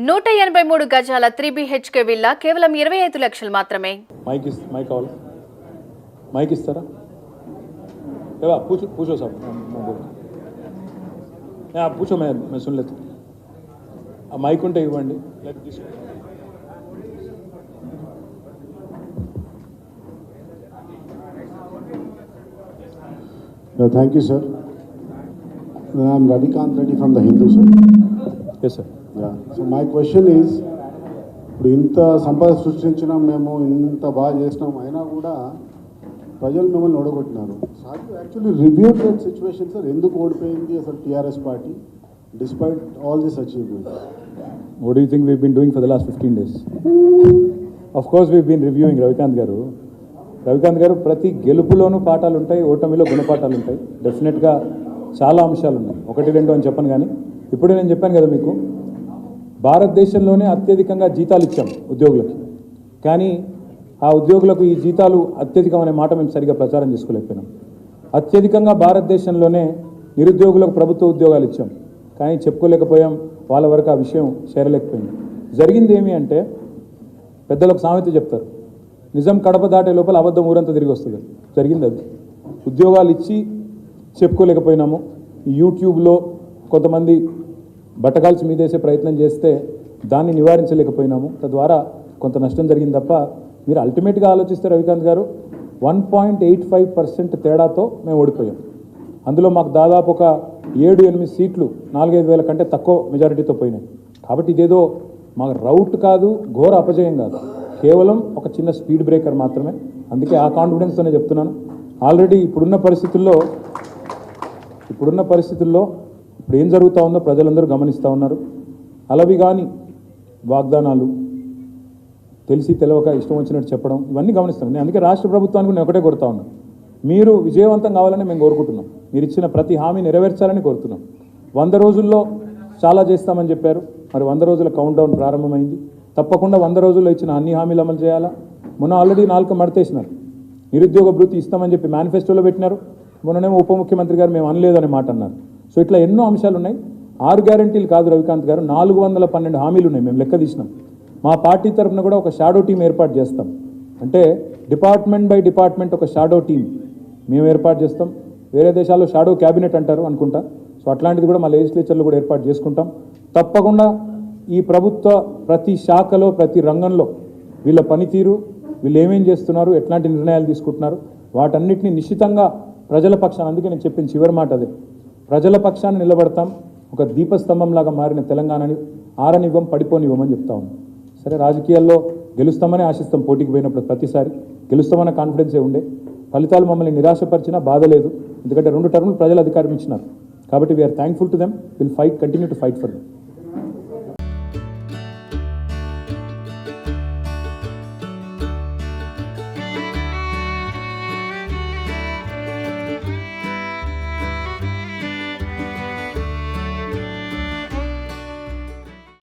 183 గజాల 3 BHK villa కేవలం 25 లక్షలు మాత్రమే. మైక్ ఇస్తారా? पूछो सब पूछो मैं सुन लेता हूँ. మైక్ ఉంటే ఇవ్వండి. Thank you, sir. I'm Radhikant Reddy from the Hindu, sir. Yes, sir. Yeah. So my question is, ఇప్పుడు ఇంత సంపద సృష్టించినాం, మేము ఇంత బాగా చేసినాం, అయినా కూడా ప్రజలు మిమ్మల్ని ఓడగొట్టినారు. Sir actually review that situation, sir ఎందుకు ఓడిపోయింది అసలు TRS party despite all this achievement? What do you think we've been doing for the last 15 days? Of course we've been reviewing. Ravikanth garu ప్రతి గెలుపులోనూ పాఠాలు ఉంటాయి, ఓటమిలో గుణపాఠాలు ఉంటాయి. డెఫినెట్గా చాలా అంశాలు ఉన్నాయి. 1-2 అని చెప్పను, కానీ ఇప్పుడే నేను చెప్పాను కదా మీకు, భారతదేశంలోనే అత్యధికంగా జీతాలు ఇచ్చాం ఉద్యోగులకి. కానీ ఆ ఉద్యోగులకు ఈ జీతాలు అత్యధికం అనే మాట మేము సరిగ్గా ప్రచారం చేసుకోలేకపోయినాం. అత్యధికంగా భారతదేశంలోనే నిరుద్యోగులకు ప్రభుత్వ ఉద్యోగాలు ఇచ్చాం, కానీ చెప్పుకోలేకపోయాం. వాళ్ళ వరకు ఆ విషయం చేరలేకపోయింది. జరిగింది ఏమి అంటే, పెద్దలకు సామెత చెప్తారు, నిజం కడప దాటే లోపల అబద్ధం ఊరంతా తిరిగి వస్తుంది. జరిగింది అది. ఉద్యోగాలు ఇచ్చి చెప్పుకోలేకపోయినాము. యూట్యూబ్లో కొంతమంది బట్టకాల్చి మీదేసే ప్రయత్నం చేస్తే దాన్ని నివారించలేకపోయినాము. తద్వారా కొంత నష్టం జరిగింది తప్ప, మీరు అల్టిమేట్గా ఆలోచిస్తే రవికాంత్ గారు 1.85% తేడాతో మేము ఓడిపోయాం. అందులో మాకు దాదాపు ఒక 7-8 సీట్లు 4-5 వేల కంటే తక్కువ మెజారిటీతో పోయినాయి. కాబట్టి ఇదేదో మాకు రౌట్ కాదు, ఘోర అపజయం కాదు, కేవలం ఒక చిన్న స్పీడ్ బ్రేకర్ మాత్రమే. అందుకే ఆ కాన్ఫిడెన్స్తోనే చెప్తున్నాను. ఆల్రెడీ ఇప్పుడున్న పరిస్థితుల్లో ఇప్పుడు ఏం జరుగుతూ ఉందో ప్రజలందరూ గమనిస్తూ ఉన్నారు. అలవి కానీ వాగ్దానాలు, తెలిసి తెలవక ఇష్టం వచ్చినట్టు చెప్పడం, ఇవన్నీ గమనిస్తాను నేను. అందుకే రాష్ట్ర ప్రభుత్వానికి నేను ఒకటే కోరుతా ఉన్నాను, మీరు విజయవంతం కావాలని మేము కోరుకుంటున్నాం. మీరు ఇచ్చిన ప్రతి హామీ నెరవేర్చాలని కోరుతున్నాం. 100 రోజుల్లో చాలా చేస్తామని చెప్పారు. మరి 100 రోజుల కౌంట్ డౌన్ ప్రారంభమైంది. తప్పకుండా 100 రోజుల్లో ఇచ్చిన అన్ని హామీలు అమలు చేయాలా. మొన్న ఆల్రెడీ 4 మడతేసినారు. నిరుద్యోగ భృతి ఇస్తామని చెప్పి మేనిఫెస్టోలో పెట్టినారు. మొన్ననేమో ఉప ముఖ్యమంత్రి గారు మేము అనలేదు అనే మాట అన్నారు. సో ఇట్లా ఎన్నో అంశాలు ఉన్నాయి. 6 గ్యారంటీలు కాదు రవికాంత్ గారు, 412 హామీలు ఉన్నాయి. మేము లెక్క తీసినాం. మా పార్టీ తరఫున కూడా ఒక షాడో టీం ఏర్పాటు చేస్తాం. అంటే డిపార్ట్మెంట్ బై డిపార్ట్మెంట్ ఒక షాడో టీం మేము ఏర్పాటు చేస్తాం. వేరే దేశాల్లో షాడో క్యాబినెట్ అంటారు అనుకుంటా. సో అట్లాంటిది కూడా మా లెజిస్లేచర్లో కూడా ఏర్పాటు చేసుకుంటాం. తప్పకుండా ఈ ప్రభుత్వ ప్రతి శాఖలో, ప్రతి రంగంలో వీళ్ళ పనితీరు, వీళ్ళు ఏమేం చేస్తున్నారు, ఎట్లాంటి నిర్ణయాలు తీసుకుంటున్నారు, వాటన్నిటిని నిశ్చితంగా ప్రజల పక్షాన, అందుకే నేను చెప్పిన చివరి మాట అదే, ప్రజల పక్షాన నిలబడతాం. ఒక దీపస్తంభంలాగా మారిన తెలంగాణని ఆరనివ్వం, పడిపోనివ్వమని చెప్తా ఉన్నాం. సరే, రాజకీయాల్లో గెలుస్తామని ఆశిస్తాం. పోటీకి పోయినప్పుడు ప్రతిసారి గెలుస్తామన్న కాన్ఫిడెన్సే ఉండే. ఫలితాలు మమ్మల్ని నిరాశపరిచినా బాధ లేదు. ఎందుకంటే 2 టర్ములు ప్రజలు అధికారం ఇచ్చినారు. కాబట్టి we are thankful to them. Will continue to fight for them.